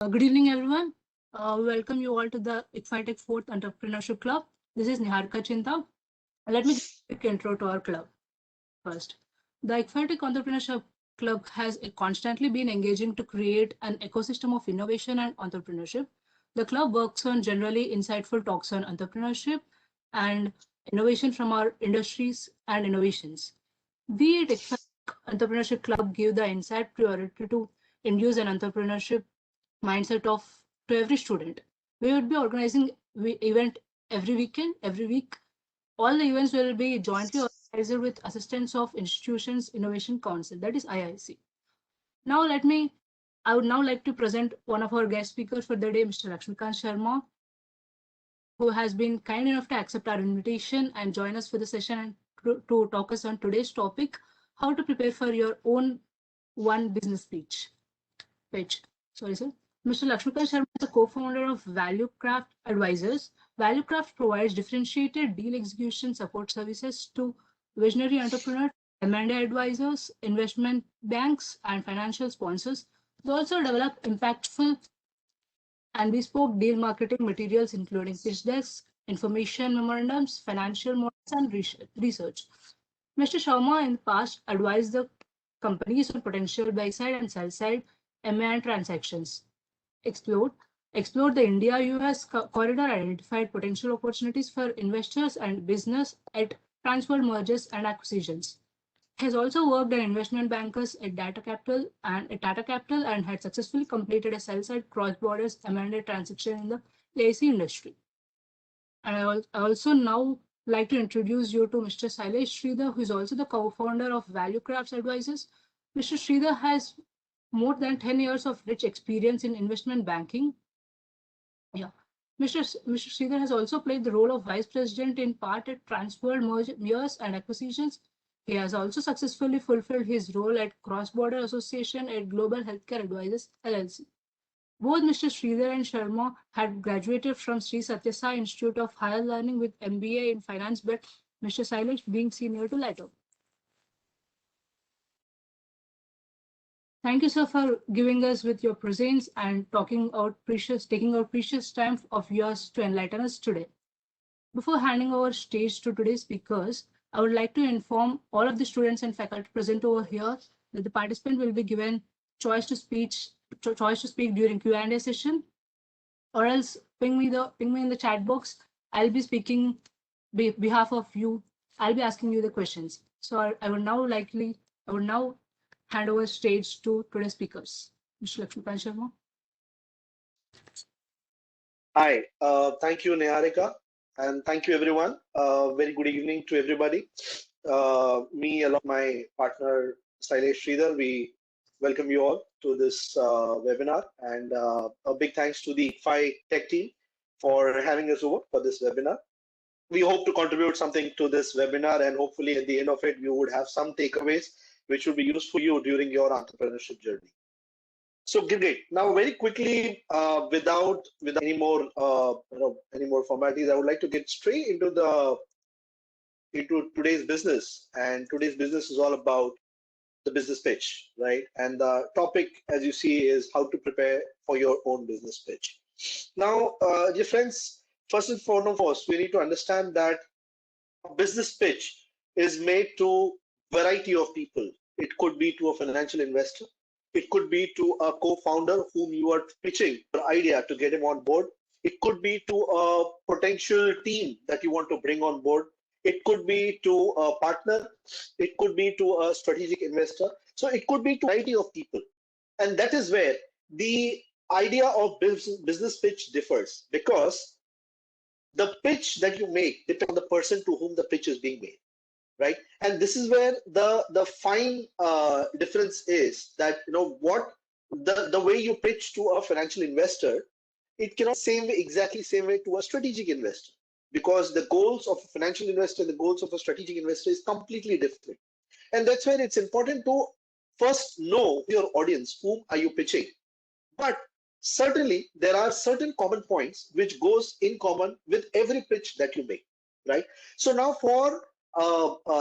Good evening, everyone. Welcome you all to the IcfaiTech 4th Entrepreneurship Club. This is Niharika Chinta. Let me give a quick intro to our club first. The IcfaiTech Entrepreneurship Club has constantly been engaging to create an ecosystem of innovation and entrepreneurship. The club works on generally insightful talks on entrepreneurship and innovation from our industries and innovations. We at IcfaiTech Entrepreneurship Club give the insight priority to induce an entrepreneurship mindset of to every student. We would be organizing event every weekend, every week. All the events will be jointly organized with assistance of Institutions Innovation Council, that is IIC. Now I would now like to present one of our guest speakers for the day, Mr. Lakshmikant Sharma, who has been kind enough to accept our invitation and join us for the session and to talk us on today's topic, how to prepare for your own one business pitch. Sorry, sir. Mr. Lakshmikant Sharma is the co-founder of Valuecraftz Advisors. Valuecraftz provides differentiated deal execution support services to visionary entrepreneurs, M&A advisors, investment banks, and financial sponsors. They also develop impactful and bespoke deal marketing materials, including pitch decks, information memorandums, financial models, and research. Mr. Sharma in the past advised the companies on potential buy-side and sell-side M&A transactions. Explored the India-US corridor, identified potential opportunities for investors and business at transworld mergers and acquisitions. He has also worked as investment bankers at Tata Capital and had successfully completed a sell-side cross-borders M&A transaction in the AC industry. And I also now like to introduce you to Mr. Sailesh Sridhar, who is also the co-founder of Valuecraftz Advisors. Mr. Sridhar has more than 10 years of rich experience in investment banking. Mr. Sridhar has also played the role of vice president in part at transworld mergers and acquisitions. He has also successfully fulfilled his role at Cross-Border Association at Global Healthcare Advisors LLC. Both Mr. Sridhar and Sharma had graduated from Sri Satya Sai Institute of Higher Learning with MBA in Finance, but Mr. Sailesh being senior to latter. Thank you, sir, for giving us with your presence and taking out precious time of yours to enlighten us today. Before handing over stage to today's speakers, I would like to inform all of the students and faculty present over here that the participant will be given choice to speak during Q&A session, or else ping me in the chat box. I'll be speaking behalf of you. I'll be asking you the questions. So I would now hand over stage to today's speakers. Mr. Lakshmikant Sharma. Hi, thank you, Niharika, and thank you, everyone. Very good evening to everybody. Me, along with my partner, Sailesh Sridhar, we welcome you all to this webinar, and a big thanks to the IcfaiTech team for having us over for this webinar. We hope to contribute something to this webinar, and hopefully at the end of it, you would have some takeaways which will be useful for you during your entrepreneurship journey. So great. Now, very quickly, without any more formalities, I would like to get straight into today's business. And today's business is all about the business pitch, right? And the topic, as you see, is how to prepare for your own business pitch. Now, dear friends, first and foremost, we need to understand that a business pitch is made to a variety of people. It could be to a financial investor. It could be to a co-founder whom you are pitching your idea to get him on board. It could be to a potential team that you want to bring on board. It could be to a partner. It could be to a strategic investor. So it could be to a variety of people. And that is where the idea of business pitch differs, because the pitch that you make depends on the person to whom the pitch is being made. Right, and this is where the fine difference is, that what the way you pitch to a financial investor, it cannot exactly same way to a strategic investor, because the goals of a financial investor, the goals of a strategic investor is completely different, and that's where it's important to first know your audience, whom are you pitching. But certainly there are certain common points which goes in common with every pitch that you make, right? So now, for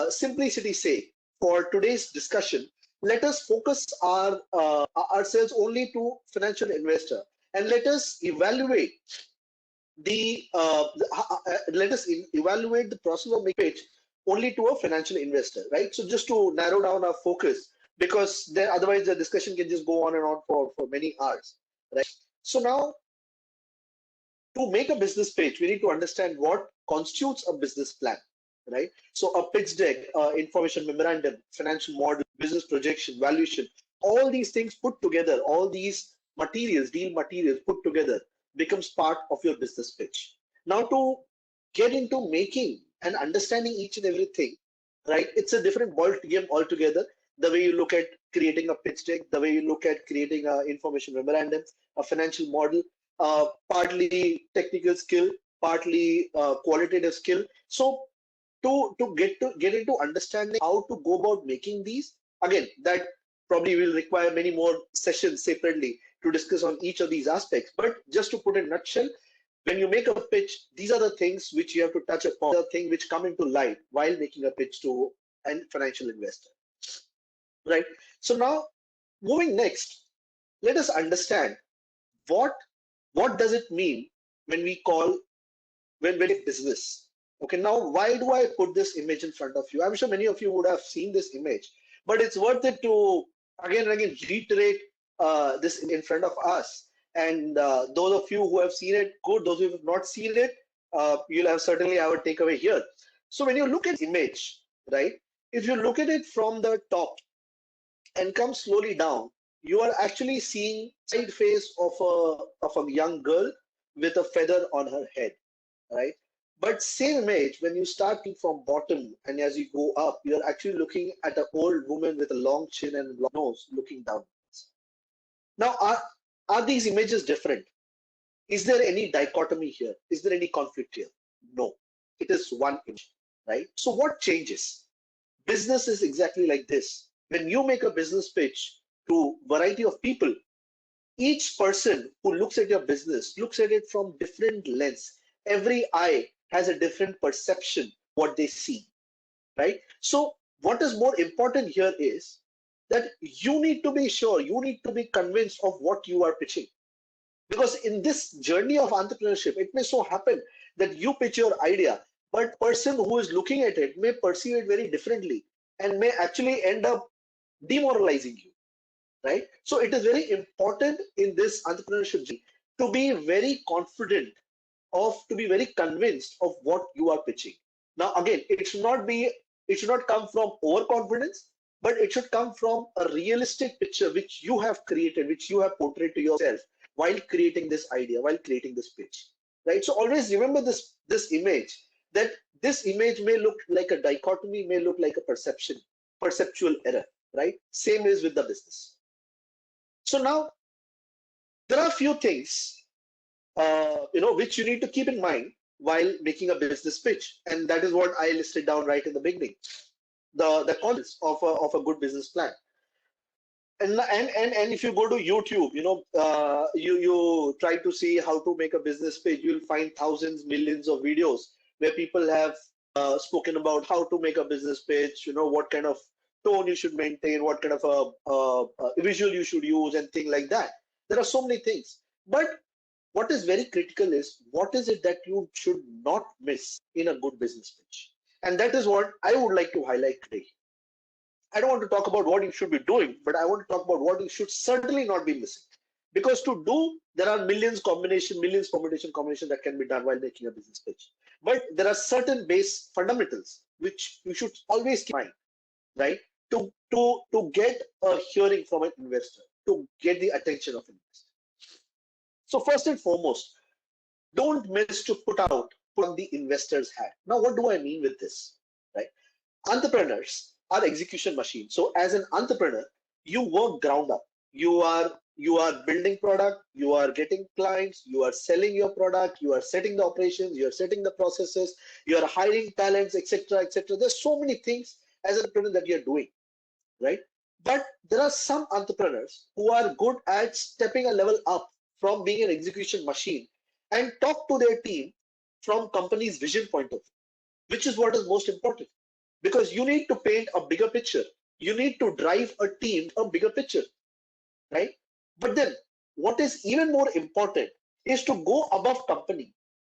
simplicity's sake, for today's discussion, let us focus ourselves only to financial investor, and let us evaluate the process of making pitch only to a financial investor, right? So just to narrow down our focus, because there otherwise the discussion can just go on and on for many hours, right? So now, to make a business pitch, we need to understand what constitutes a business plan, right? So a pitch deck, information memorandum, financial model, business projection, valuation, all these things put together, all these materials, deal materials put together becomes part of your business pitch. Now, to get into making and understanding each and everything, right? It's a different ball game altogether. The way you look at creating a pitch deck, the way you look at creating a information memorandum, a financial model, partly technical skill, partly qualitative skill. So to get into understanding how to go about making these, again, that probably will require many more sessions separately to discuss on each of these aspects. But just to put in a nutshell, when you make a pitch, these are the things which you have to touch upon, the things which come into light while making a pitch to a financial investor, right? So now, moving next, let us understand what does it mean when we call when business. Okay, now why do I put this image in front of you? I'm sure many of you would have seen this image, but it's worth it to again and again reiterate this in front of us. And those of you who have seen it, good. Those who have not seen it, you'll have certainly have a takeaway here. So when you look at image, right? If you look at it from the top and come slowly down, you are actually seeing side face of a young girl with a feather on her head, right? But same image, when you start from bottom and as you go up, you're actually looking at an old woman with a long chin and long nose looking down. Now, are these images different? Is there any dichotomy here? Is there any conflict here? No, it is one image, right? So what changes? Business is exactly like this. When you make a business pitch to a variety of people, each person who looks at your business looks at it from different lens. Every eye has a different perception what they see, right? So what is more important here is that you need to be sure, you need to be convinced of what you are pitching. Because in this journey of entrepreneurship, it may so happen that you pitch your idea, but person who is looking at it may perceive it very differently and may actually end up demoralizing you, right? So it is very important in this entrepreneurship journey to be very confident to be very convinced of what you are pitching. Now, again, it should not come from overconfidence, but it should come from a realistic picture which you have created, which you have portrayed to yourself while creating this idea, while creating this pitch, right? So always remember this image, that this image may look like a dichotomy, may look like a perceptual error, right? Same is with the business. So now there are a few things which you need to keep in mind while making a business pitch, and that is what I listed down right in the beginning. The concepts of a good business plan. And if you go to YouTube, you try to see how to make a business pitch, you'll find thousands, millions of videos where people have spoken about how to make a business pitch, what kind of tone you should maintain, what kind of a visual you should use, and things like that. There are so many things. But what is very critical is, what is it that you should not miss in a good business pitch? And that is what I would like to highlight today. I don't want to talk about what you should be doing, but I want to talk about what you should certainly not be missing. Because to do, there are millions combination that can be done while making a business pitch. But there are certain base fundamentals which you should always keep in mind, right? To get a hearing from an investor, to get the attention of an investor. So first and foremost, don't miss to put on the investor's hat. Now, what do I mean with this, right? Entrepreneurs are execution machines. So as an entrepreneur, you work ground up. You are building product, you are getting clients, you are selling your product, you are setting the operations, you are setting the processes, you are hiring talents, etc., etc. There's so many things as an entrepreneur that you're doing, right? But there are some entrepreneurs who are good at stepping a level up from being an execution machine and talk to their team from company's vision point of view, which is what is most important. Because you need to paint a bigger picture. You need to drive a team a bigger picture, right? But then what is even more important is to go above company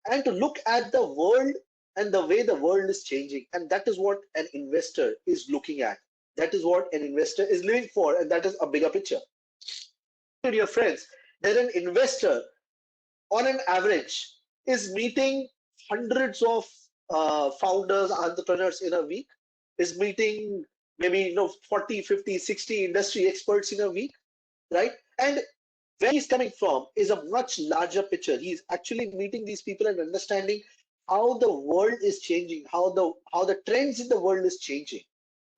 and to look at the world and the way the world is changing. And that is what an investor is looking at. That is what an investor is living for, and that is a bigger picture. Dear friends, that an investor on an average is meeting hundreds of founders, entrepreneurs in a week, is meeting maybe 40, 50, 60 industry experts in a week, right? And where he's coming from is a much larger picture. He's actually meeting these people and understanding how the world is changing, how the trends in the world is changing,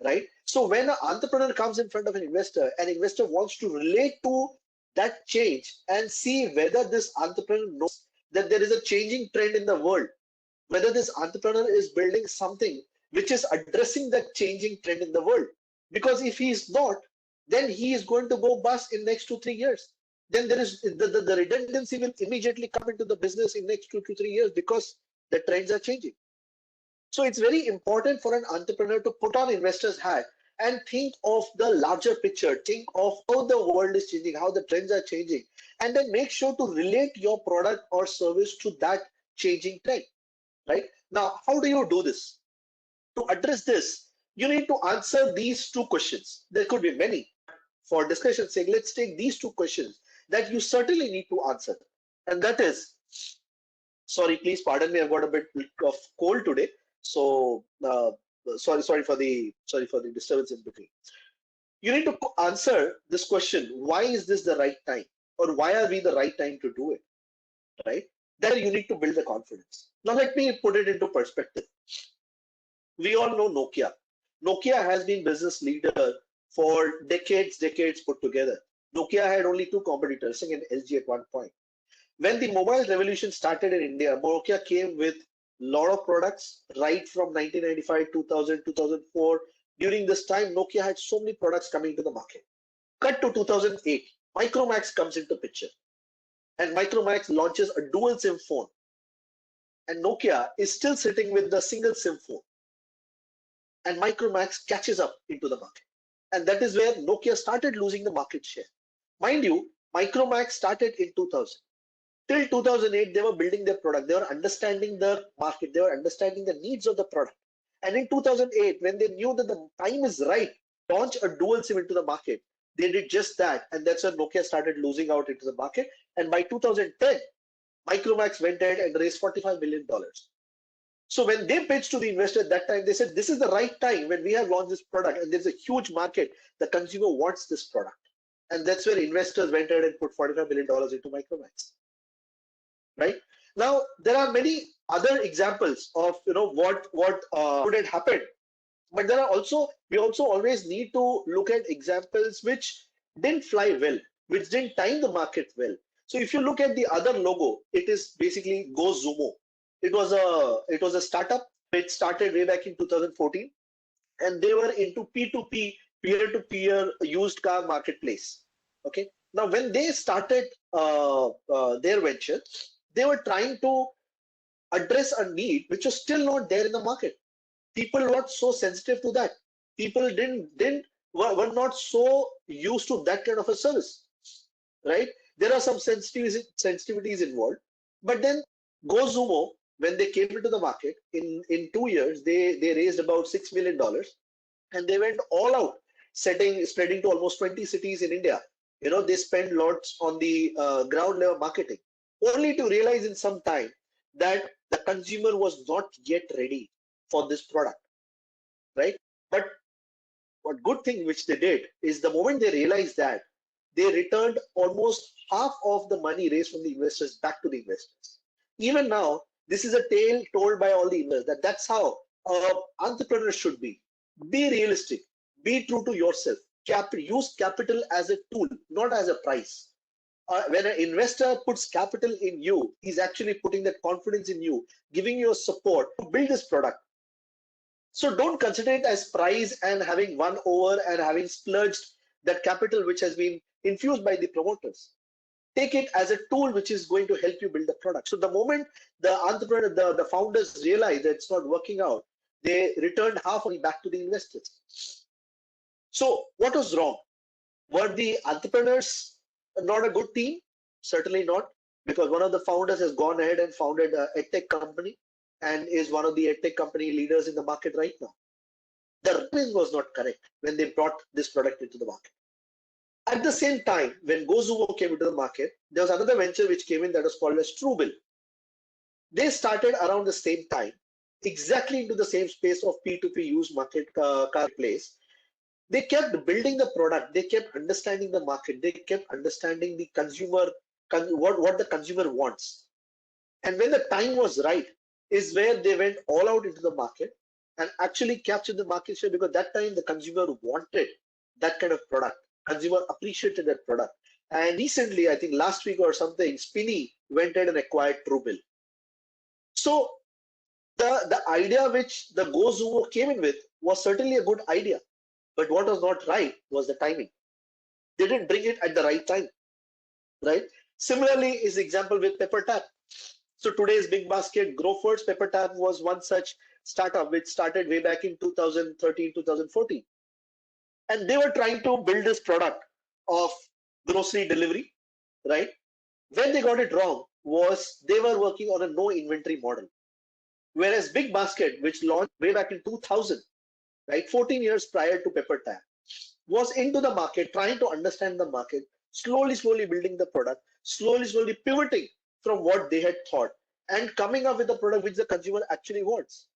right? So when an entrepreneur comes in front of an investor wants to relate to that change and see whether this entrepreneur knows that there is a changing trend in the world, whether this entrepreneur is building something which is addressing that changing trend in the world. Because if he is not, then he is going to go bust in next 2-3 years. Then there is the redundancy will immediately come into the business in next 2 to 3 years because the trends are changing. So it's very important for an entrepreneur to put on investor's hat and think of the larger picture, think of how the world is changing, how the trends are changing, and then make sure to relate your product or service to that changing trend, right? Now, how do you do this? To address this, you need to answer these two questions. There could be many. For discussion's sake, let's take these two questions that you certainly need to answer. And that is, sorry, please pardon me, I've got a bit of cold today. So sorry for the disturbance in between. You need to answer this question: why is this the right time, or why are we the right time to do it? Right? Then you need to build the confidence. Now let me put it into perspective. We all know Nokia. Nokia has been business leader for decades put together. Nokia had only two competitors, Samsung and LG at one point. When the mobile revolution started in India, Nokia came with a lot of products right from 1995, 2000, 2004. During this time, Nokia had so many products coming to the market. Cut to 2008, Micromax comes into picture. And Micromax launches a dual SIM phone. And Nokia is still sitting with the single SIM phone. And Micromax catches up into the market. And that is where Nokia started losing the market share. Mind you, Micromax started in 2000. Till 2008, they were building their product. They were understanding the market. They were understanding the needs of the product. And in 2008, when they knew that the time is right to launch a dual SIM into the market, they did just that. And that's when Nokia started losing out into the market. And by 2010, Micromax went ahead and raised $45 million. So when they pitched to the investor at that time, they said, this is the right time when we have launched this product and there's a huge market. The consumer wants this product. And that's where investors went ahead and put $45 million into Micromax. Right? Now, there are many other examples of what would have happened. But there are also, we also always need to look at examples which didn't fly well, which didn't time the market well. So if you look at the other logo, it is basically GoZumo. It was a startup which started way back in 2014, and they were into P2P, peer-to-peer used car marketplace. Okay. Now, when they started their venture, they were trying to address a need which was still not there in the market. People were not so sensitive to that. People were not so used to that kind of a service, right? There are some sensitivities involved, but then GoZumo, when they came into the market in 2 years, they raised about $6 million, and they went all out, spreading to almost 20 cities in India. They spent lots on the ground level marketing, only to realize in some time that the consumer was not yet ready for this product, right? But what good thing which they did is the moment they realized that, they returned almost half of the money raised from the investors back to the investors. Even now, this is a tale told by all the investors that's how entrepreneurs should be. Be realistic, be true to yourself, use capital as a tool, not as a price. When an investor puts capital in you, he's actually putting that confidence in you, giving you support to build this product. So don't consider it as price and having won over and having splurged that capital which has been infused by the promoters. Take it as a tool which is going to help you build the product. So the moment the entrepreneur, the founders realize that it's not working out, they returned half of it back to the investors. So what was wrong? Were the entrepreneurs not a good team? Certainly not, because one of the founders has gone ahead and founded a edtech company and is one of the edtech company leaders in the market right now. The reason was not correct when they brought this product into the market. At the same time, when GoZumo came into the market, there was another venture which came in that was called as Truebill. They started around the same time, exactly into the same space of P2P used marketplace. They kept building the product. They kept understanding the market. They kept understanding the consumer, what the consumer wants. And when the time was right, is where they went all out into the market and actually captured the market share, because that time the consumer wanted that kind of product. Consumer appreciated that product. And recently, I think last week or something, Spinny went ahead and acquired Truebill. So the idea which the GoZumo came in with was certainly a good idea. But what was not right was the timing. They didn't bring it at the right time, right? Similarly is the example with PepperTap. So today's big basket, Grofers, PepperTap was one such startup which started way back in 2013, 2014. And they were trying to build this product of grocery delivery, right? When they got it wrong was they were working on a no inventory model. Whereas Big Basket, which launched way back in 2000, right, 14 years prior to PepperTap, was into the market, trying to understand the market, slowly building the product, slowly pivoting from what they had thought and coming up with a product which the consumer actually wants.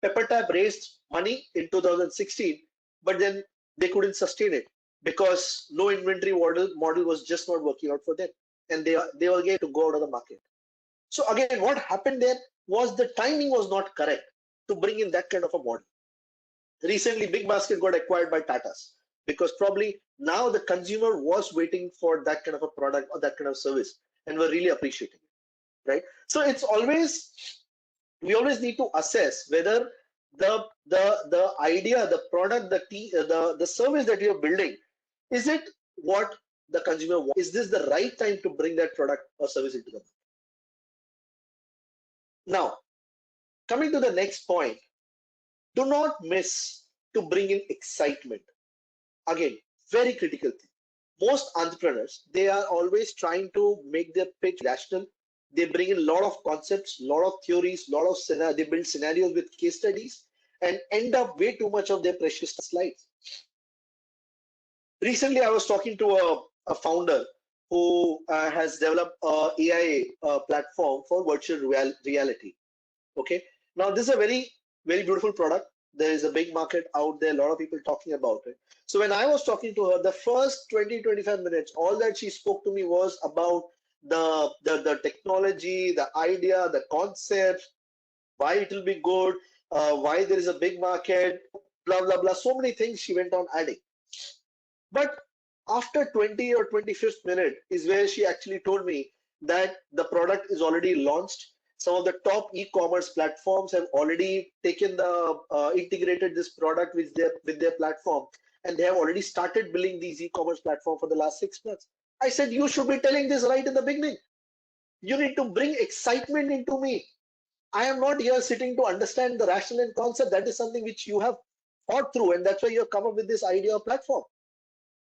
PepperTap raised money in 2016, but then they couldn't sustain it because no inventory model was just not working out for them, and they were going to go out of the market. So again, what happened there was the timing was not correct to bring in that kind of a model. Recently, Big Basket got acquired by Tata's because probably now the consumer was waiting for that kind of a product or that kind of service and were really appreciating it, right? So it's always, we always need to assess whether the idea, the product, the service that you're building, is it what the consumer wants? Is this the right time to bring that product or service into the market? Now, coming to the next point, do not miss to bring in excitement. Again, very critical thing. Most entrepreneurs, they are always trying to make their pitch rational. They bring in a lot of concepts, a lot of theories, a lot of they build scenarios with case studies and end up way too much of their precious slides. Recently, I was talking to a founder who has developed a AI platform for virtual reality. Okay, now this is a very beautiful product. There is a big market out there, a lot of people talking about it. So when I was talking to her, the first 20-25 minutes, all that she spoke to me was about the technology, the idea, the concept, why it will be good, why there is a big market, blah blah blah. So many things she went on adding. But after 20 or 25th minute is where she actually told me that the product is already launched. Some of the top e-commerce platforms have already taken the integrated this product with their platform, and they have already started building these e-commerce platform for the last 6 months. I said, you should be telling this right in the beginning. You need to bring excitement into me. I am not here sitting to understand the rationale and concept. That is something which you have thought through, and that's why you have come up with this idea of platform,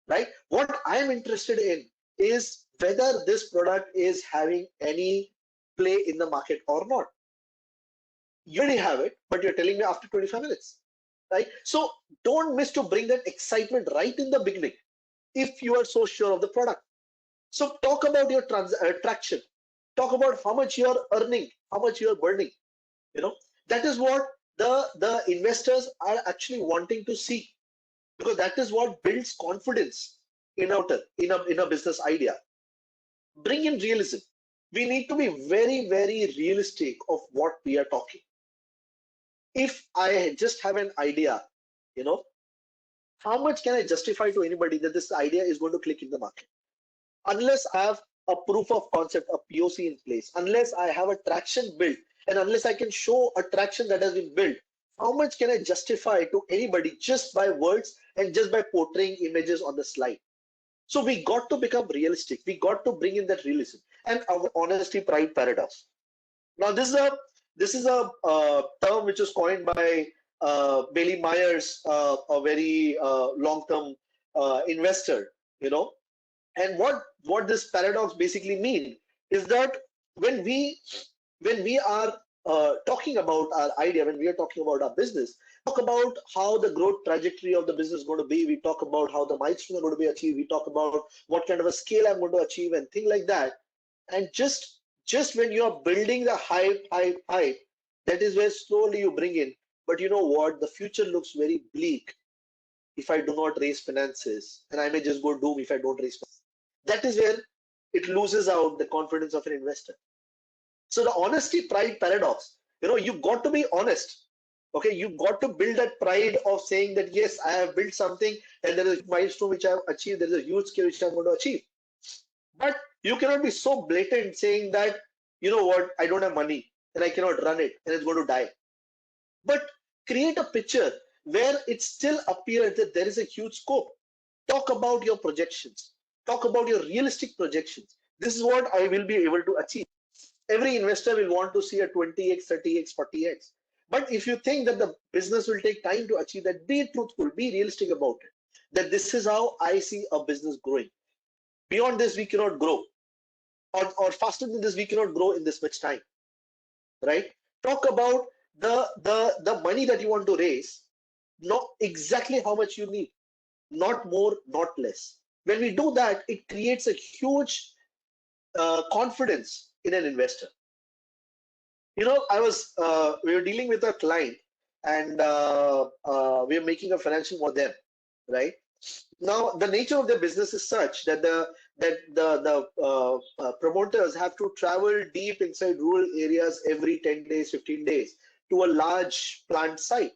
right? What I am interested in is whether this product is having any play in the market or not. You already have it, but you're telling me after 25 minutes, right? So don't miss to bring that excitement right in the beginning if you are so sure of the product. So talk about your traction. Talk about how much you're earning, how much you're burning. You know, that is what the investors are actually wanting to see, because that is what builds confidence in a business idea. Bring in realism. We need to be very realistic of what we are talking. If I just have an idea, you know, how much can I justify to anybody that this idea is going to click in the market? Unless I have a proof of concept, a POC in place, unless I have a traction built, and unless I can show a traction that has been built, how much can I justify to anybody just by words and just by portraying images on the slide? So we got to become realistic. We got to bring in that realism and our honesty pride paradox. Now this is a term which was coined by Bailey Myers, a very long-term investor, you know. And what what this paradox basically mean is that when we are talking about our idea, when we are talking about our business, talk about how the growth trajectory of the business is going to be. We talk about how the milestones are going to be achieved. We talk about what kind of a scale I'm going to achieve and things like that. And just when you are building the hype, that is where slowly you bring in. But you know what? The future looks very bleak if I do not raise finances, and I may just go doom if I don't raise finances. That is where it loses out the confidence of an investor. So the honesty pride paradox, you got to be honest. Okay, you got to build that pride of saying that yes, I have built something and there is a milestone which I have achieved, there is a huge scale which I'm going to achieve. But you cannot be so blatant saying that, you know what, I don't have money and I cannot run it and it's going to die. But create a picture where it still appears that there is a huge scope. Talk about your projections. Talk about your realistic projections. This is what I will be able to achieve. Every investor will want to see a 20x, 30x, 40x. But if you think that the business will take time to achieve that, be truthful, be realistic about it. That this is how I see a business growing. Beyond this, we cannot grow. Or faster than this, we cannot grow in this much time. Right? Talk about the money that you want to raise, not exactly how much you need, not more, not less. When we do that, it creates a huge confidence in an investor. We were dealing with a client and we are making a financial model for them, right? Now, the nature of their business is such that the promoters have to travel deep inside rural areas every 10 days, 15 days to a large plant site.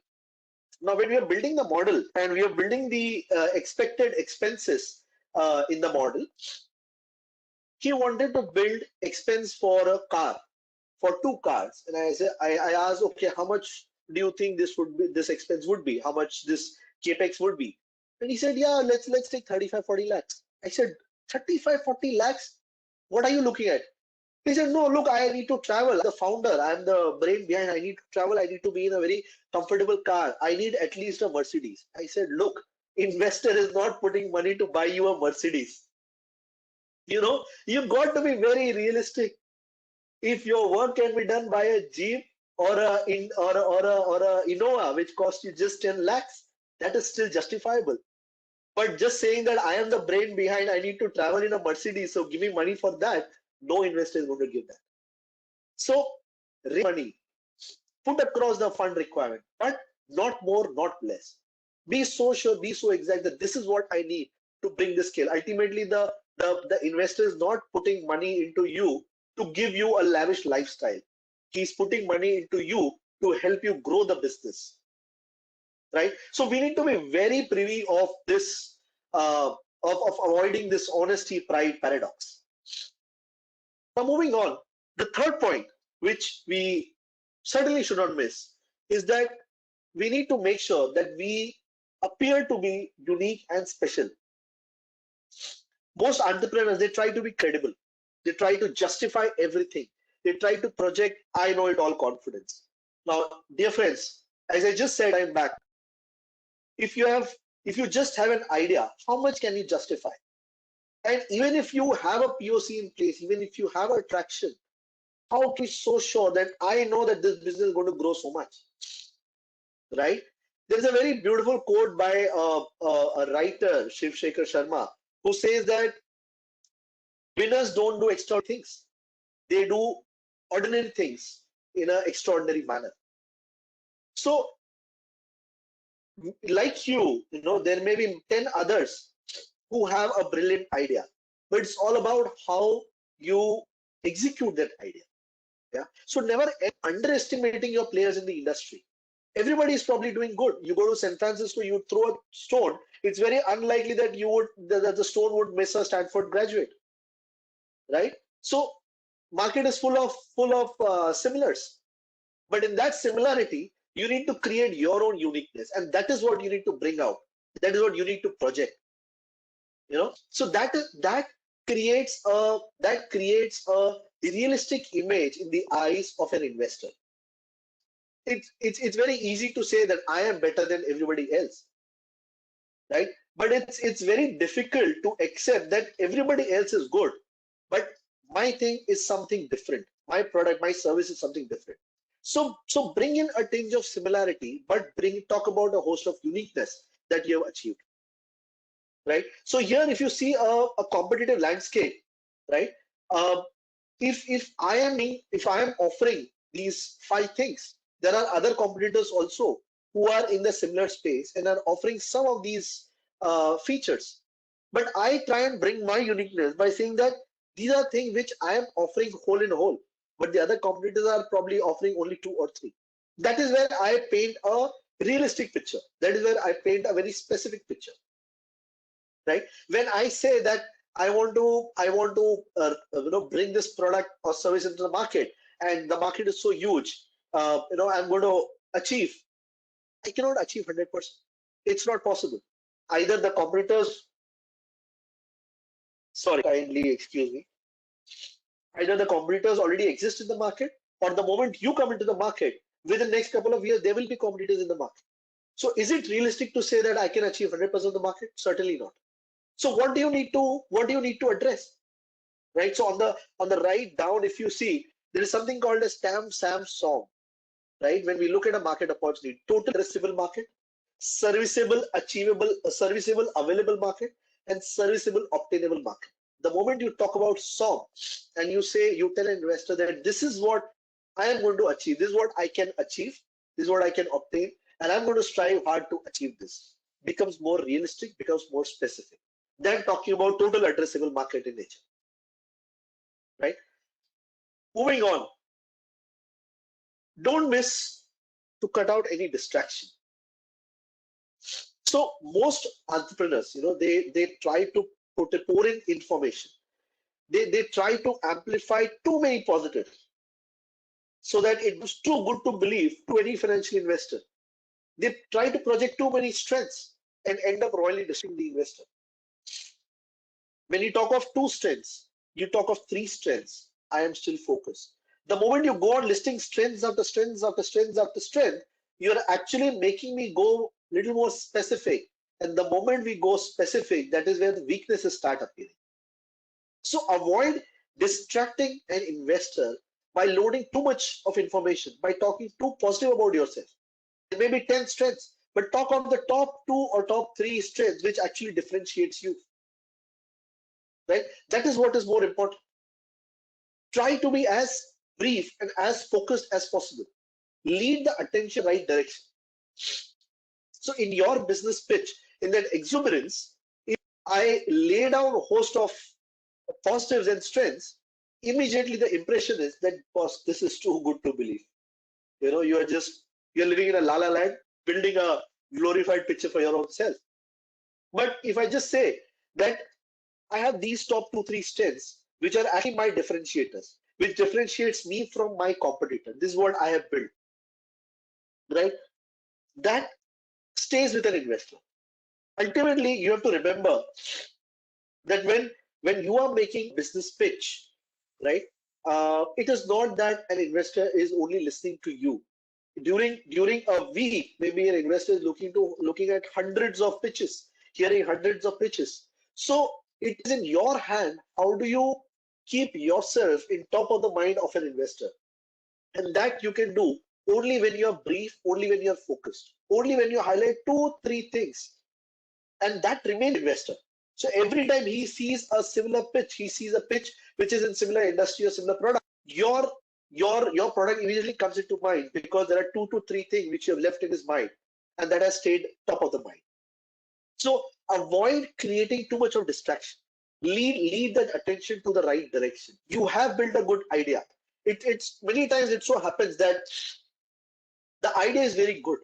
Now, when we are building the model and we are building the expected expenses in the model, he wanted to build expense for a car, for 2 cars. And I asked, okay, how much do you think this expense would be? How much this capex would be? And he said, yeah, let's take 35, 40 lakhs. I said, 35, 40 lakhs? What are you looking at? He said, no, look, I need to travel. I'm the founder, I'm the brain behind. I need to travel. I need to be in a very comfortable car. I need at least a Mercedes. I said, look, investor is not putting money to buy you a Mercedes. You've got to be very realistic. If your work can be done by a Jeep or a Innova, which costs you just 10 lakhs, that is still justifiable. But just saying that I am the brain behind, I need to travel in a Mercedes, so give me money for that, no investor is going to give that. So raise money, put across the fund requirement, but not more, not less. Be so sure, be so exact that this is what I need to bring the scale. Ultimately, the investor is not putting money into you to give you a lavish lifestyle. He's putting money into you to help you grow the business. Right? So we need to be very privy of this, of avoiding this honesty pride paradox. Now moving on, the third point, which we certainly should not miss, is that we need to make sure that we appear to be unique and special. Most entrepreneurs, they try to be credible. They try to justify everything. They try to project, I know it all confidence. Now, dear friends, as I just said, I'm back. If you just have an idea, how much can you justify? And even if you have a POC in place, even if you have a traction, how can you be so sure that I know that this business is going to grow so much? Right? There's a very beautiful quote by a writer, Sailesh Sharma, who says that winners don't do extraordinary things. They do ordinary things in an extraordinary manner. So, like there may be 10 others who have a brilliant idea, but it's all about how you execute that idea. Yeah. So never underestimating your players in the industry. Everybody is probably doing good. You go to San Francisco, you throw a stone. It's very unlikely that the stone would miss a Stanford graduate, right? So market is full of similars, but in that similarity, you need to create your own uniqueness, and that is what you need to bring out. That is what you need to project. So that creates a realistic image in the eyes of an investor. It's very easy to say that I am better than everybody else, right? but it's very difficult to accept that everybody else is good, but my thing is something different. My product, my service is something different. So bring in a tinge of similarity, but talk about a host of uniqueness that you have achieved, right? So here, if you see a competitive landscape, right? Uh, if I am offering these 5 things, there are other competitors also who are in the similar space and are offering some of these features. But I try and bring my uniqueness by saying that these are things which I am offering whole in whole, but the other competitors are probably offering only 2 or 3. That is where I paint a realistic picture. That is where I paint a very specific picture, right? When I say that I want to bring this product or service into the market, and the market is so huge, I'm going to achieve. I cannot achieve 100%. It's not possible. Either the competitors, sorry, kindly excuse me. Either the competitors already exist in the market, or the moment you come into the market, within the next couple of years, there will be competitors in the market. So is it realistic to say that I can achieve 100% of the market? Certainly not. So what do you need to address? Right. So on the right down, if you see, there is something called a Stam Sam song. Right. When we look at a market opportunity, total addressable market, serviceable, achievable, serviceable, available market, and serviceable, obtainable market. The moment you talk about song and you tell an investor that this is what I am going to achieve, this is what I can achieve, this is what I can obtain, and I'm going to strive hard to achieve this, becomes more realistic, becomes more specific than talking about total addressable market in nature. Right? Moving on. Don't miss to cut out any distraction. So most entrepreneurs, they try to pour in information. They try to amplify too many positives so that it was too good to believe to any financial investor. They try to project too many strengths and end up royally destroying the investor. When you talk of 2 strengths, you talk of 3 strengths. I am still focused. The moment you go on listing strengths after strengths after strengths after strength, you're actually making me go a little more specific. And the moment we go specific, that is where the weaknesses start appearing. So avoid distracting an investor by loading too much of information, by talking too positive about yourself. There may be 10 strengths, but talk on the top 2 or top 3 strengths which actually differentiates you. Right? That is what is more important. Try to be as brief and as focused as possible. Lead the attention right direction. So in your business pitch, in that exuberance, if I lay down a host of positives and strengths, immediately the impression is that, boss, this is too good to believe. You're living in a la la land, building a glorified picture for your own self. But if I just say that I have these top 2-3 strengths, which are actually my differentiators, which differentiates me from my competitor. This is what I have built, right? That stays with an investor. Ultimately, you have to remember that when you are making business pitch, right? It is not that an investor is only listening to you. During a week, maybe an investor is looking at hundreds of pitches, hearing hundreds of pitches. So it is in your hand. How do you keep yourself in top of the mind of an investor? And that you can do only when you're brief, only when you're focused, only when you highlight 2-3 things, and that remains investor. So every time he sees a similar pitch, he sees a pitch which is in similar industry or similar product, your product immediately comes into mind because there are 2 to 3 things which you have left in his mind, and that has stayed top of the mind. So avoid creating too much of distraction. Lead that attention to the right direction. You have built a good idea. It's many times it so happens that the idea is very good,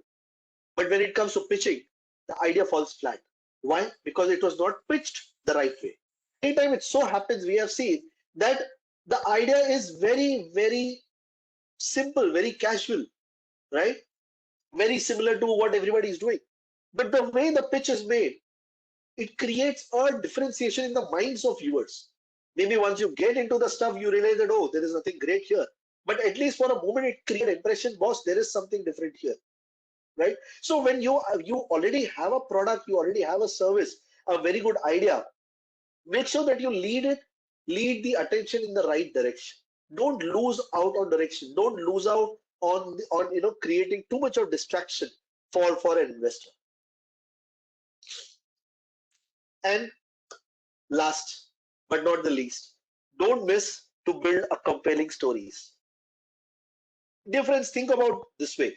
but when it comes to pitching, the idea falls flat. Why? Because it was not pitched the right way. Anytime it so happens, we have seen that the idea is very, very simple, very casual, right? Very similar to what everybody is doing. But the way the pitch is made, it creates a differentiation in the minds of viewers. Maybe once you get into the stuff, you realize that, oh, there is nothing great here. But at least for a moment, it creates an impression, boss, there is something different here, right? So when you already have a product, you already have a service, a very good idea, make sure that you lead the attention in the right direction. Don't lose out on direction. Don't lose out on creating too much of distraction for an investor. And last but not the least, don't miss to build a compelling stories. Dear friends, think about this way.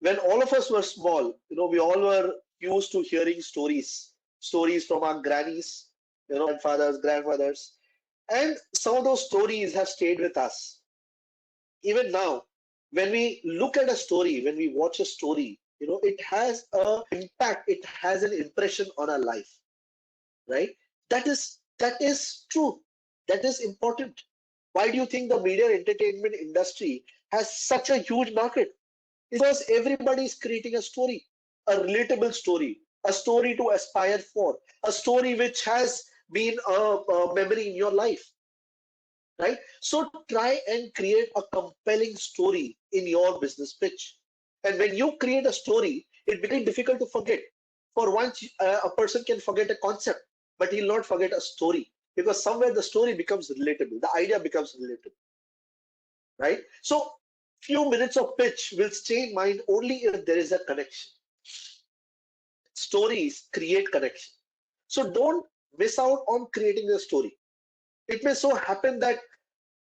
When all of us were small, we all were used to hearing stories from our grannies, grandfathers, grandmothers, and some of those stories have stayed with us. Even now, when we look at a story, when we watch a story, it has an impact, it has an impression on our life, right? That is true. That is important. Why do you think the media and entertainment industry has such a huge market? Because everybody is creating a story, a relatable story, a story to aspire for, a story which has been a memory in your life, right? So try and create a compelling story in your business pitch. And when you create a story, it becomes difficult to forget. For once, a person can forget a concept, but he'll not forget a story, because somewhere the story becomes relatable, the idea becomes relatable, right? So few minutes of pitch will stay in mind only if there is a connection. Stories create connection. So don't miss out on creating a story. It may so happen that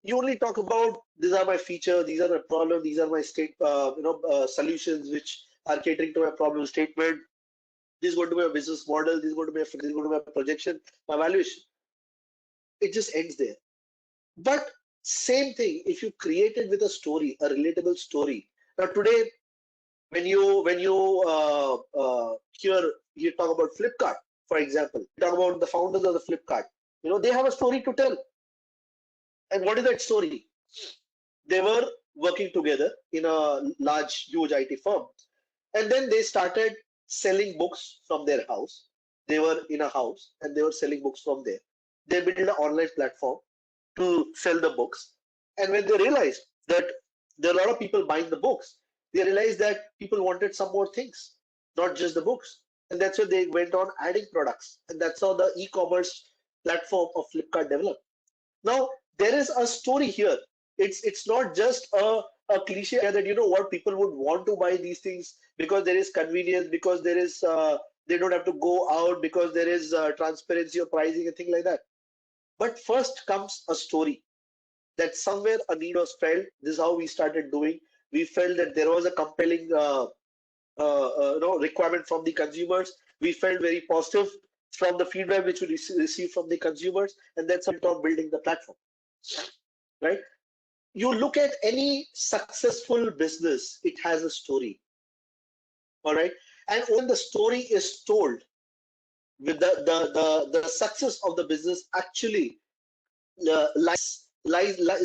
you only talk about, these are my features, these are my problems, these are my solutions which are catering to my problem statement. This is going to be a business model, this is going to be a projection, my valuation. It just ends there. But same thing, if you create it with a story, a relatable story. Now today, when you hear you talk about Flipkart, for example, talk about the founders of the Flipkart, they have a story to tell. And what is that story? They were working together in a large, huge IT firm. And then they started selling books from their house. They were in a house and they were selling books from there. They built an online platform to sell the books. And when they realized that there are a lot of people buying the books, they realized that people wanted some more things, not just the books. And that's why they went on adding products. And that's how the e-commerce platform of Flipkart developed. Now, there is a story here. It's not just a cliche that what people would want to buy these things because there is convenience, because there is they don't have to go out, because there is transparency of pricing and things like that. But first comes a story that somewhere a need was felt. This is how we started doing. We felt that there was a compelling requirement from the consumers. We felt very positive from the feedback which we received from the consumers, and that's how we started building the platform, right? You look at any successful business, it has a story, all right? And when the story is told, with the success of the business actually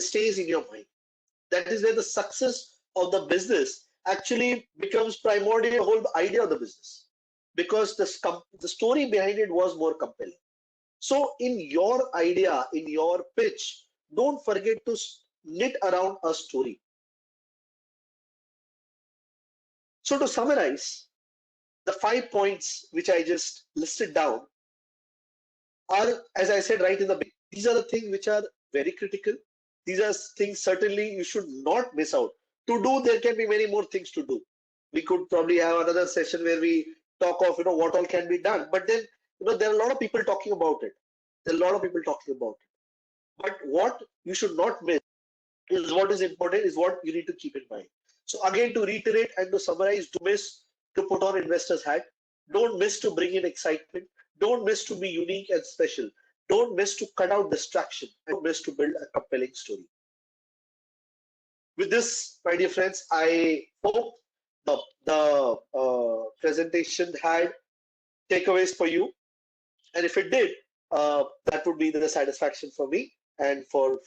stays in your mind. That is where the success of the business actually becomes primordial, the whole idea of the business, because the story behind it was more compelling. So in your idea, in your pitch, don't forget to knit around a story. So to summarize, the 5 points which I just listed down are, as I said right in the beginning, these are the things which are very critical. These are things certainly you should not miss out. To do, there can be many more things to do. We could probably have another session where we talk of what all can be done. But then there are a lot of people talking about it. There are a lot of people talking about it. But what you should not miss is what is important, is what you need to keep in mind. So again, to reiterate and to summarize, don't miss to put on investor's hat. Don't miss to bring in excitement. Don't miss to be unique and special. Don't miss to cut out distraction. Don't miss to build a compelling story. With this, my dear friends, I hope the presentation had takeaways for you. And if it did, that would be the satisfaction for me and for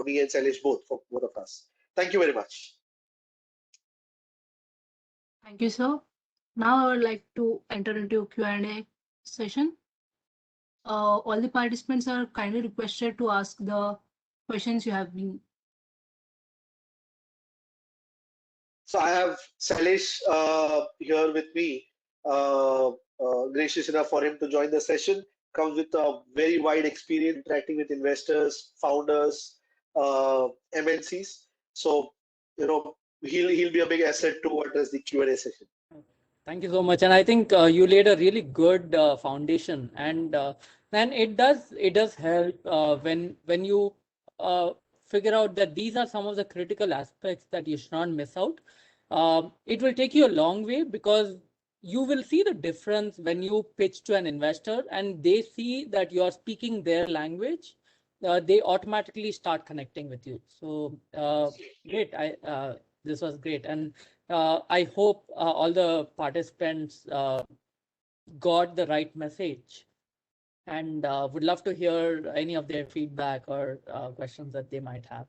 me and Sailesh both, for both of us. Thank you very much. Thank you, sir. Now I would like to enter into a Q&A session. All the participants are kindly requested to ask the questions you have been. So I have Sailesh here with me. gracious enough for him to join the session. Comes with a very wide experience interacting with investors, founders, MNCs. So, he'll be a big asset to address the Q&A session. Thank you so much, and I think you laid a really good foundation, and it does help when you figure out that these are some of the critical aspects that you should not miss out. It will take you a long way because you will see the difference when you pitch to an investor and they see that you are speaking their language. They automatically start connecting with you. So great, this was great, and I hope all the participants got the right message, and would love to hear any of their feedback or questions that they might have.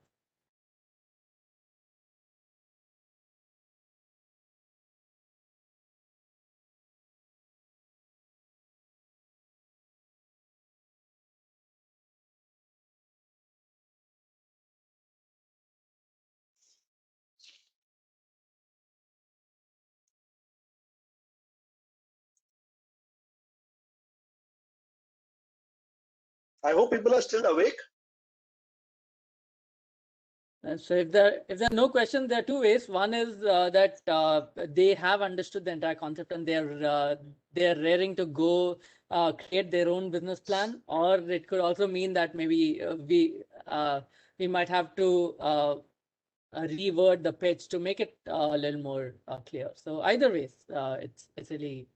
I hope people are still awake. So if there are no questions, there are two ways. One is that they have understood the entire concept and they're raring to go create their own business plan, or it could also mean that maybe we might have to reword the pitch to make it a little more clear. So either ways, it's really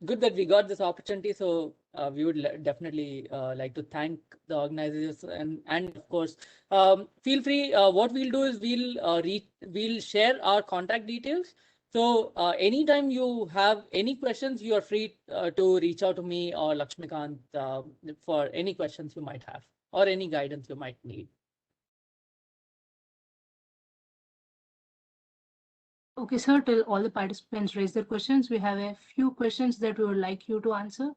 good that we got this opportunity. So we would definitely like to thank the organizers and of course, feel free. What we'll do is we'll share our contact details. So anytime you have any questions, you are free to reach out to me or Lakshmikant for any questions you might have or any guidance you might need. Okay, sir, till all the participants raise their questions, we have a few questions that we would like you to answer.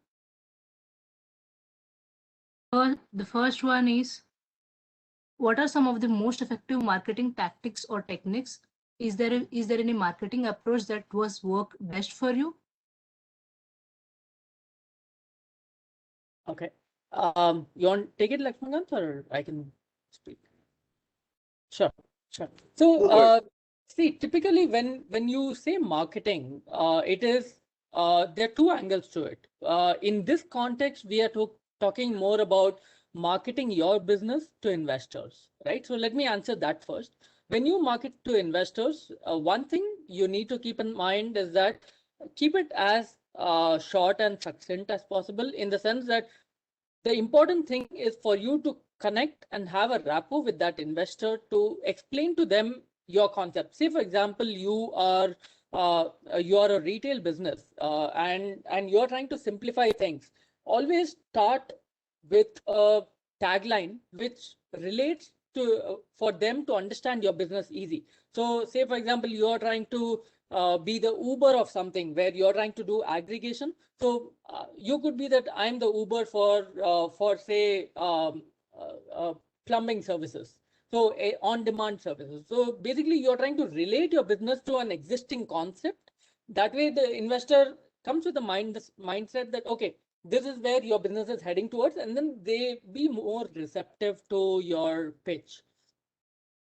The first one is, what are some of the most effective marketing tactics or techniques? Is there any marketing approach that was work best for you? Okay. You want to take it, Lakshmikant, or I can speak? Sure. So, see, typically when you say marketing, it is there are two angles to it. In this context, we are talking more about marketing your business to investors, right? So let me answer that first. When you market to investors, one thing you need to keep in mind is that keep it as short and succinct as possible, in the sense that the important thing is for you to connect and have a rapport with that investor to explain to them your concept. Say, for example, you are a retail business and you're trying to simplify things. Always start with a tagline which relates to for them to understand your business easy. So, say, for example, you are trying to be the Uber of something where you're trying to do aggregation. So you could be that I'm the Uber for say plumbing services. So on-demand services. So basically, you're trying to relate your business to an existing concept. That way, the investor comes with the mindset that okay, this is where your business is heading towards, and then they be more receptive to your pitch.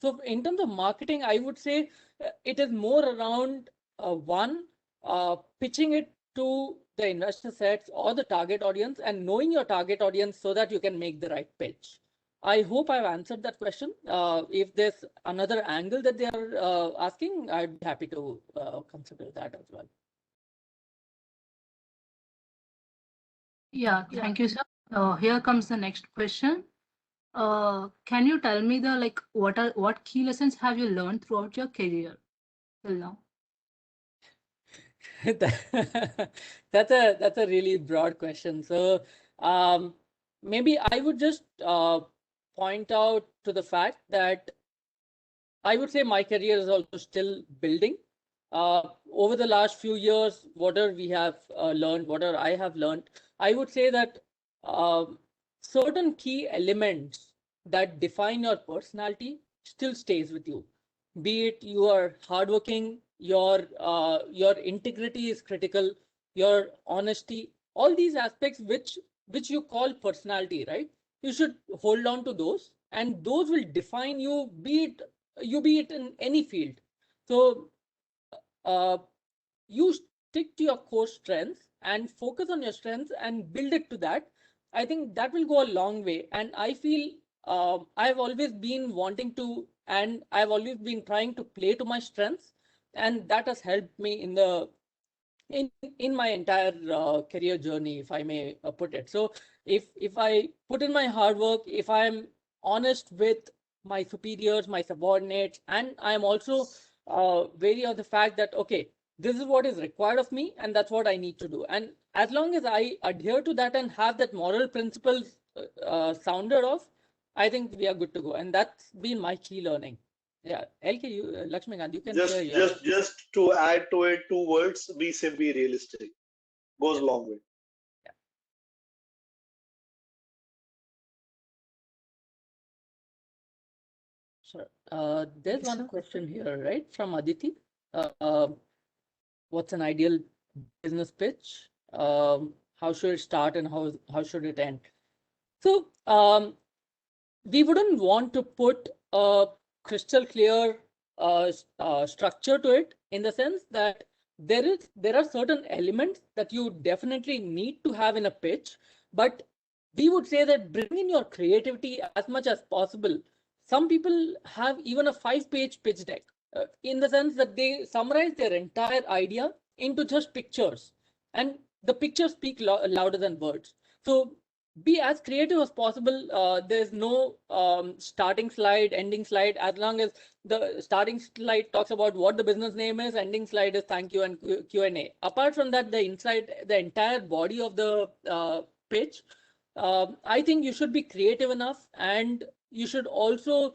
So in terms of marketing, I would say it is more around pitching it to the investor sets or the target audience and knowing your target audience so that you can make the right pitch. I hope I've answered that question. If there's another angle that they are asking, I'd be happy to consider that as well. Yeah, thank you, sir. Here comes the next question. Can you tell me what key lessons have you learned throughout your career till now? That's a really broad question. So maybe I would just point out to the fact that I would say my career is also still building. Over the last few years, whatever we have learned, whatever I have learned, I would say that certain key elements that define your personality still stays with you. Be it you are hardworking, your integrity is critical, your honesty, all these aspects which you call personality, right? You should hold on to those, and those will define you, be it in any field. So uh, you stick to your core strengths and focus on your strengths and build it to that. I think that will go a long way. And I feel I've always been wanting to, and I've always been trying to play to my strengths, and that has helped me in my entire career journey, if I may put it. So if I put in my hard work, if I'm honest with my superiors, my subordinates, and I'm also wary of the fact that, okay, this is what is required of me and that's what I need to do, and as long as I adhere to that and have that moral principles sounded off, I think we are good to go. And that's been my key learning. Yeah, LK, Lakshmikant, you can share your. Just to add to it, 2 words: be simply realistic. Goes a long way. Sure. There's one question here, right, from Aditi. Uh, what's an ideal business pitch? How should it start and how should it end? So we wouldn't want to put a crystal clear structure to it, in the sense that there are certain elements that you definitely need to have in a pitch, but we would say that bring in your creativity as much as possible. Some people have even a 5-page pitch deck, in the sense that they summarize their entire idea into just pictures, and the pictures speak louder than words. So be as creative as possible. There's no starting slide, ending slide. As long as the starting slide talks about what the business name is, ending slide is thank you and Q&A. Apart from that, the entire body of the pitch, I think you should be creative enough, and you should also,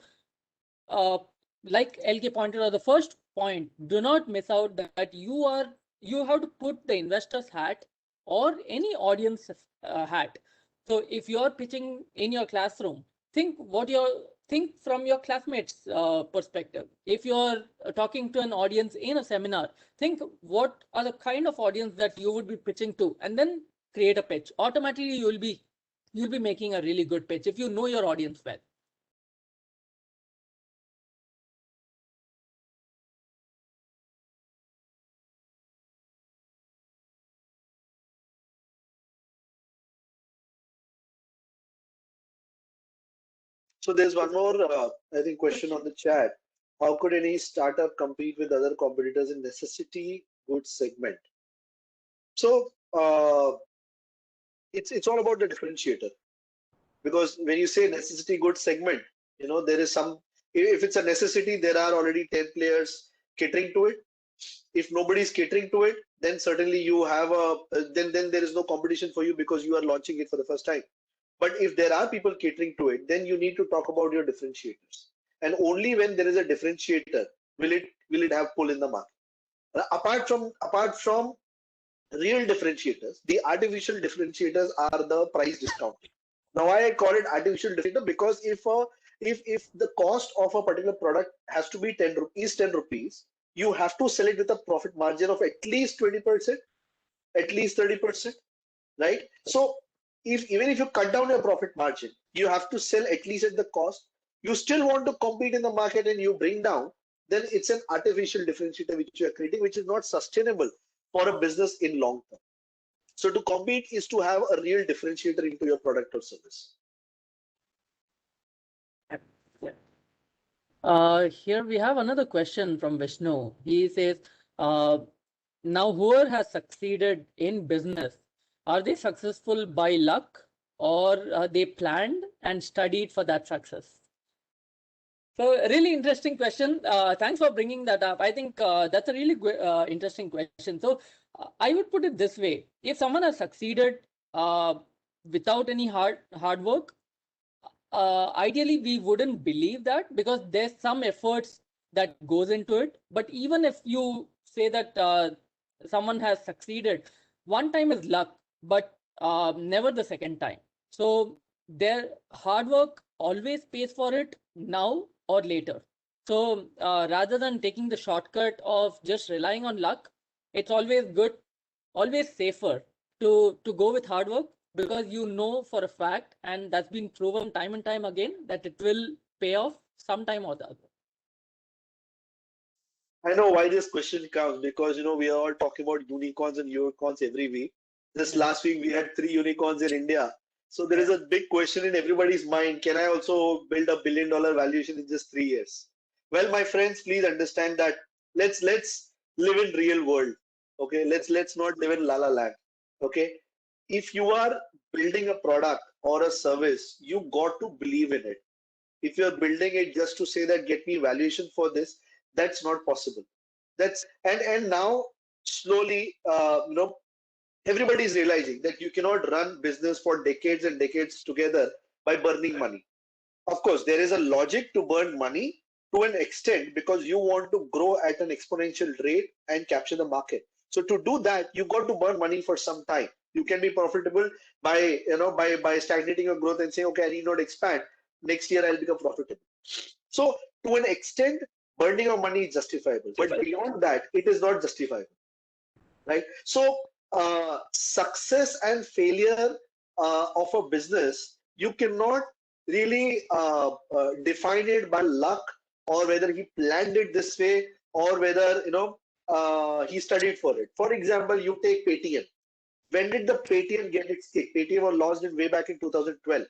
like LK pointed out, the first point, do not miss out that you have to put the investor's hat or any audience hat. So if you're pitching in your classroom, think from your classmates' perspective. If you're talking to an audience in a seminar, think what are the kind of audience that you would be pitching to, and then create a pitch. Automatically, you'll be making a really good pitch if you know your audience well. So there's one more, I think, question on the chat. How could any startup compete with other competitors in necessity goods segment? So it's all about the differentiator, because when you say necessity goods segment, there is some. If it's a necessity, there are already 10 players catering to it. If nobody is catering to it, then certainly you have then there is no competition for you, because you are launching it for the first time. But if there are people catering to it, then you need to talk about your differentiators. And only when there is a differentiator will it have pull in the market. Apart from real differentiators, the artificial differentiators are the price discounting. Now, why I call it artificial differentiator? Because if the cost of a particular product has to be 10 rupees, you have to sell it with a profit margin of at least 20%, at least 30%, right? So even if you cut down your profit margin, you have to sell at least at the cost. You still want to compete in the market and you bring down, then it's an artificial differentiator which you are creating, which is not sustainable for a business in long term. So to compete is to have a real differentiator into your product or service. Here we have another question from Vishnu. He says, now whoever has succeeded in business, are they successful by luck, or are they planned and studied for that success? So a really interesting question. Thanks for bringing that up. I think that's a really interesting question. So I would put it this way. If someone has succeeded without any hard work, ideally we wouldn't believe that, because there's some efforts that goes into it. But even if you say that someone has succeeded, one time is luck, but never the second time. So their hard work always pays for it, now or later. So rather than taking the shortcut of just relying on luck, it's always good, always safer to go with hard work, because you know for a fact, and that's been proven time and time again, that it will pay off sometime or the other. I know why this question comes, because we are all talking about unicorns and unicorns every week. This last week we had 3 unicorns in India. So there is a big question in everybody's mind. Can I also build a $1 billion valuation in just 3 years? Well, my friends, please understand that let's live in real world. Okay, let's not live in la la land. Okay, if you are building a product or a service, you got to believe in it. If you're building it just to say that get me valuation for this, that's not possible. That's and now slowly, everybody is realizing that you cannot run business for decades and decades together by burning money. Of course, there is a logic to burn money to an extent, because you want to grow at an exponential rate and capture the market. So to do that, you got to burn money for some time. You can be profitable by by stagnating your growth and saying, okay, I need not expand. Next year I'll become profitable. So to an extent, burning of money is justifiable, but beyond that, it is not justifiable, right? So success and failure of a business, you cannot really define it by luck, or whether he planned it this way, or whether he studied for it. For example, you take Paytm. When did the Paytm get its kick? Paytm was launched way back in 2012.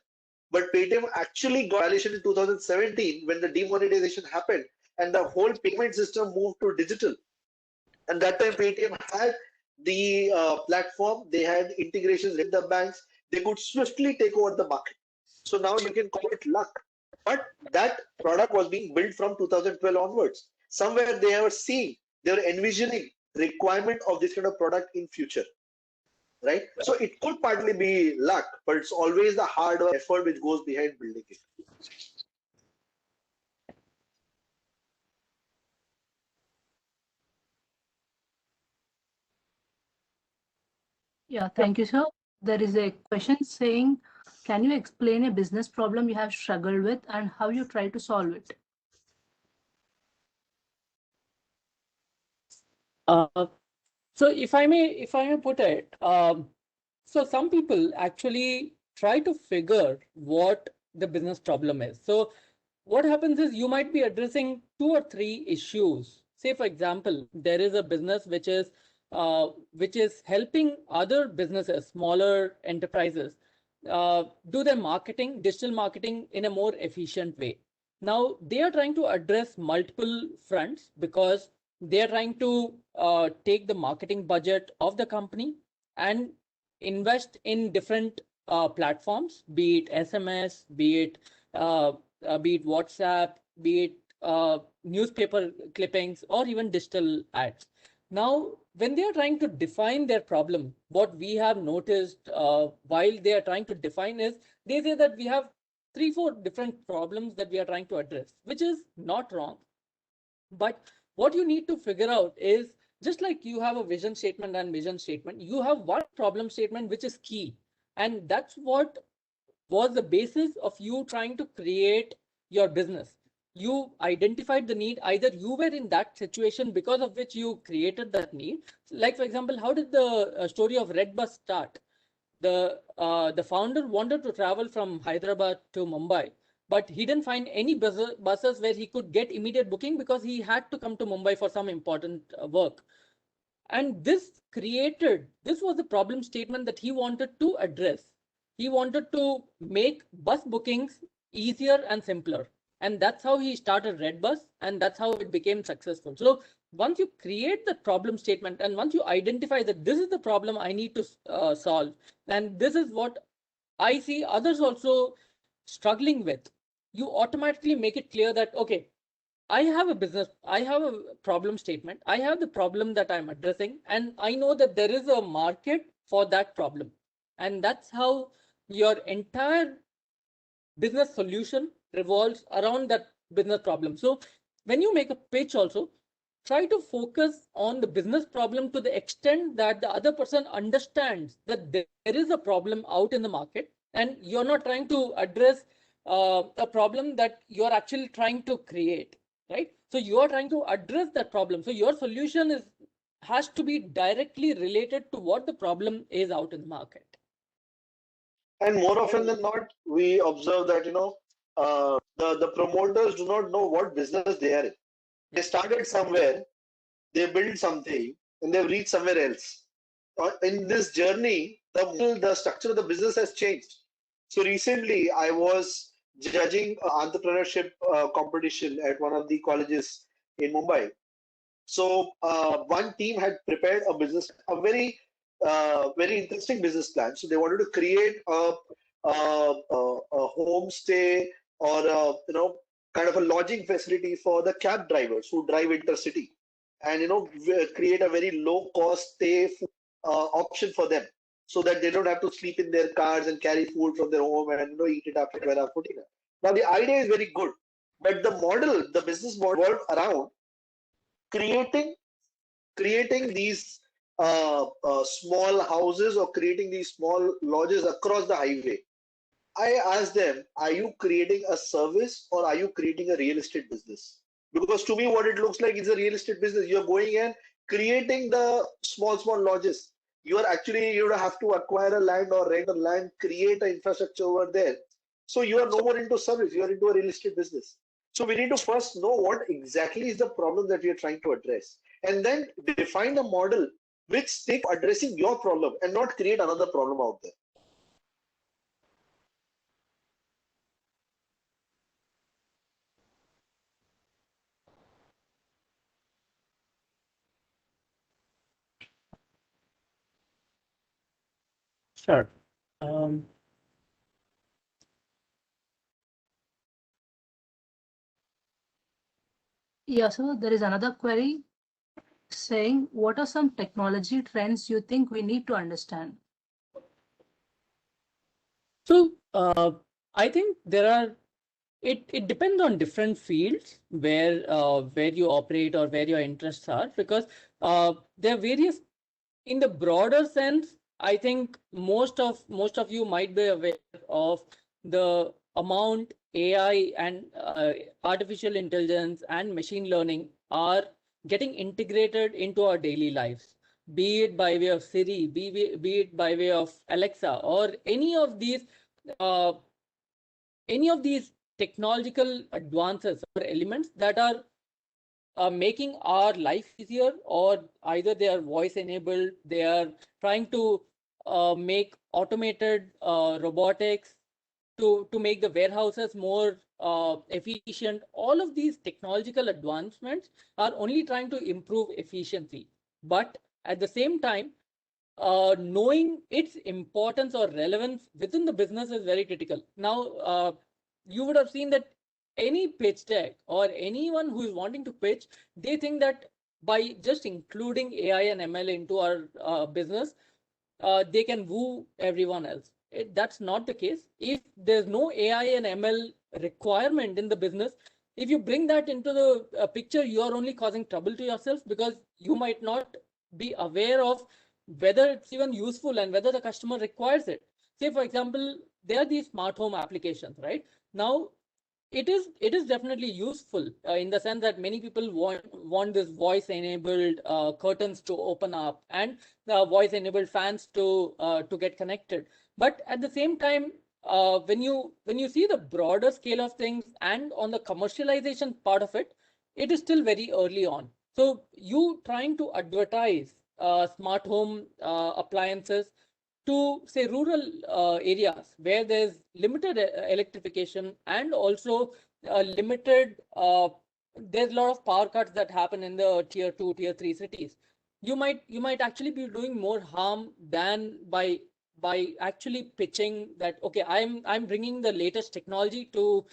But Paytm actually got valuation in 2017 when the demonetization happened and the whole payment system moved to digital. And that time Paytm had the platform, they had integrations with the banks, they could swiftly take over the market. So now you can call it luck. But that product was being built from 2012 onwards. Somewhere they were seeing, they were envisioning requirement of this kind of product in future. Right? So it could partly be luck, but it's always the hard work, effort which goes behind building it. Yeah, thank you, sir. There is a question saying, can you explain a business problem you have struggled with and how you try to solve it? So if I may put it, so some people actually try to figure what the business problem is. So what happens is you might be addressing 2 or 3 issues. Say, for example, there is a business which is helping other businesses, smaller enterprises, do their marketing, digital marketing in a more efficient way. Now they are trying to address multiple fronts, because they are trying to take the marketing budget of the company and invest in different platforms, be it SMS, be it WhatsApp, be it newspaper clippings, or even digital ads. Now, when they are trying to define their problem, what we have noticed while they are trying to define is, they say that we have 3-4 different problems that we are trying to address, which is not wrong. But what you need to figure out is, just like you have a vision statement and mission statement, you have one problem statement which is key. And that's what was the basis of you trying to create your business. You identified the need, either you were in that situation because of which you created that need. Like, for example, how did the story of Red Bus start? The founder wanted to travel from Hyderabad to Mumbai, but he didn't find any buses where he could get immediate booking, because he had to come to Mumbai for some important work. And this was the problem statement that he wanted to address. He wanted to make bus bookings easier and simpler. And that's how he started Red Bus, and that's how it became successful. So once you create the problem statement, and once you identify that this is the problem I need to solve, and this is what I see others also struggling with, you automatically make it clear that, okay, I have a business, I have a problem statement, I have the problem that I'm addressing, and I know that there is a market for that problem. And that's how your entire business solution revolves around that business problem. So when you make a pitch also, try to focus on the business problem to the extent that the other person understands that there is a problem out in the market, and you're not trying to address a problem that you're actually trying to create. right? So you are trying to address that problem. So your solution has to be directly related to what the problem is out in the market. And more often than not, we observe that the promoters do not know what business they are in. They started somewhere, they built something, and they've reached somewhere else. In this journey, the structure of the business has changed. So recently, I was judging an entrepreneurship competition at one of the colleges in Mumbai. So one team had prepared a very interesting business plan. So they wanted to create a homestay or kind of a lodging facility for the cab drivers who drive intercity, and create a very low cost stay option for them, so that they don't have to sleep in their cars and carry food from their home and eat it after 12 hours, 14 hours. Now the idea is very good, but the business model revolved around creating these small houses or creating these small lodges across the highway. I asked them, are you creating a service or are you creating a real estate business? Because to me, what it looks like is a real estate business. You're going and creating the small lodges. You have to acquire a land or rent a land, create an infrastructure over there. So you are no more into service, you are into a real estate business. So we need to first know what exactly is the problem that we are trying to address, and then define a model which sticks to addressing your problem and not create another problem out there. Sure. Yeah, so there is another query saying, what are some technology trends you think we need to understand? So I think it depends on different fields where you operate or where your interests are, because there are various, in the broader sense. I think most of you might be aware of the amount AI and artificial intelligence and machine learning are getting integrated into our daily lives, be it by way of Siri, be it by way of Alexa, or uh, any of these technological advances or elements that are making our life easier, or either they are voice enabled, they are trying to make automated robotics to make the warehouses more efficient. All of these technological advancements are only trying to improve efficiency, but at the same time, knowing its importance or relevance within the business is very critical. Now, you would have seen that any pitch deck or anyone who is wanting to pitch, they think that by just including AI and ML into our business, they can woo everyone else. That's not the case. If there's no AI and ML requirement in the business, if you bring that into the picture, you are only causing trouble to yourself, because you might not be aware of whether it's even useful and whether the customer requires it. Say, for example, there are these smart home applications, right? Now, it is definitely useful in the sense that many people want this voice enabled curtains to open up, and the voice enabled fans to get connected. But at the same time, when you see the broader scale of things and on the commercialization part of it, it is still very early on. So you trying to advertise smart home appliances to, say, rural areas where there's limited electrification, and also limited there's a lot of power cuts that happen in the tier 2, tier 3 cities. You might actually be doing more harm than by actually pitching that, okay, I'm bringing the latest technology to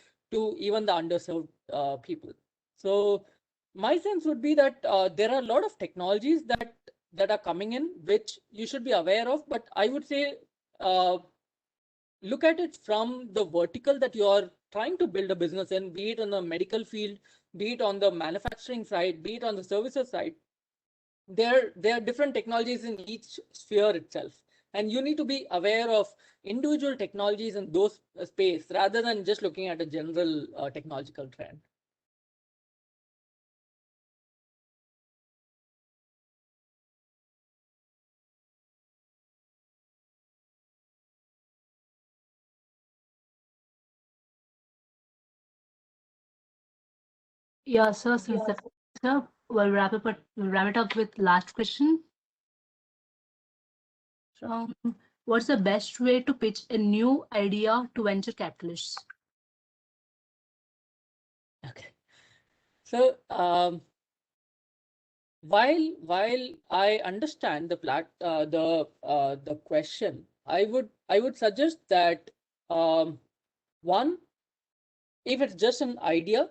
even the underserved people. So my sense would be that there are a lot of technologies that are coming in, which you should be aware of. But I would say, look at it from the vertical that you are trying to build a business in, be it on the medical field, be it on the manufacturing side, be it on the services side. There are different technologies in each sphere itself, and you need to be aware of individual technologies in those space rather than just looking at a general technological trend. Yeah, sir. Since the sir, we'll wrap it up with last question. What's the best way to pitch a new idea to venture capitalists? Okay. So while I understand the question, I would suggest that one, if it's just an idea,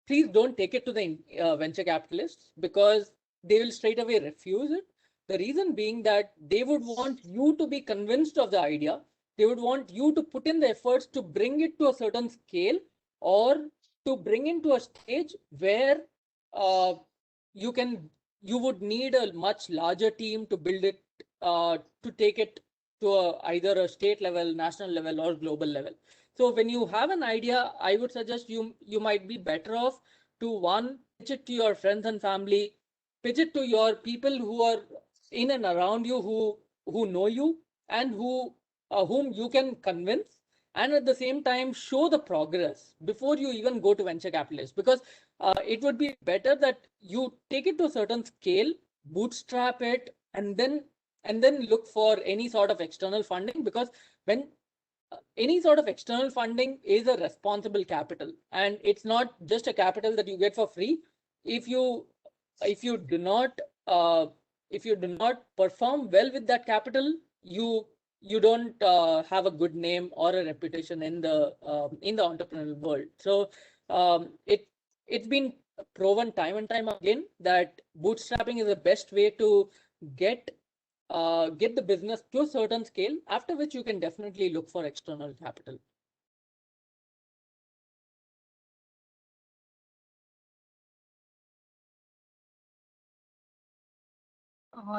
please don't take it to the venture capitalists, because they will straight away refuse it. The reason being that they would want you to be convinced of the idea. They would want you to put in the efforts to bring it to a certain scale, or to bring into a stage where uh, you would need a much larger team to build it, to take it to either a state level, national level, or global level. So when you have an idea, I would suggest you might be better off to, one, pitch it to your friends and family, pitch it to your people who are in and around you, who know you, and whom you can convince, and at the same time show the progress before you even go to venture capitalists. Because it would be better that you take it to a certain scale, bootstrap it, and then look for any sort of external funding. Because when any sort of external funding is a responsible capital, and it's not just a capital that you get for free. If you if you do not uh, if you do not perform well with that capital, you don't have a good name or a reputation in the entrepreneurial world. So it's been proven time and time again that bootstrapping is the best way to get get the business to a certain scale, after which you can definitely look for external capital.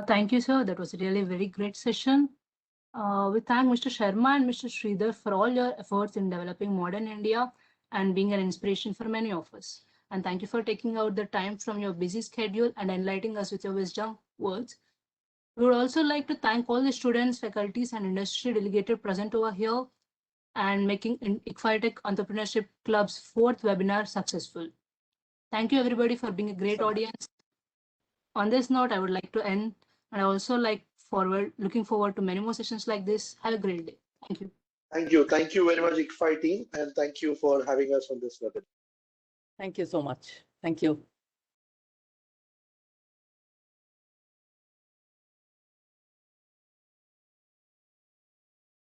Thank you, sir. That was really a very great session. We thank Mr. Sharma and Mr. Sridhar for all your efforts in developing modern India and being an inspiration for many of us. And thank you for taking out the time from your busy schedule and enlightening us with your wisdom words. We would also like to thank all the students, faculties, and industry delegates present over here and making IcfaiTech Entrepreneurship Club's 4th webinar successful. Thank you, everybody, for being a great audience. On this note, I would like to end, and I also looking forward to many more sessions like this. Have a great day. Thank you. Thank you very much, IcfaiTech team, and thank you for having us on this webinar. Thank you so much. Thank you.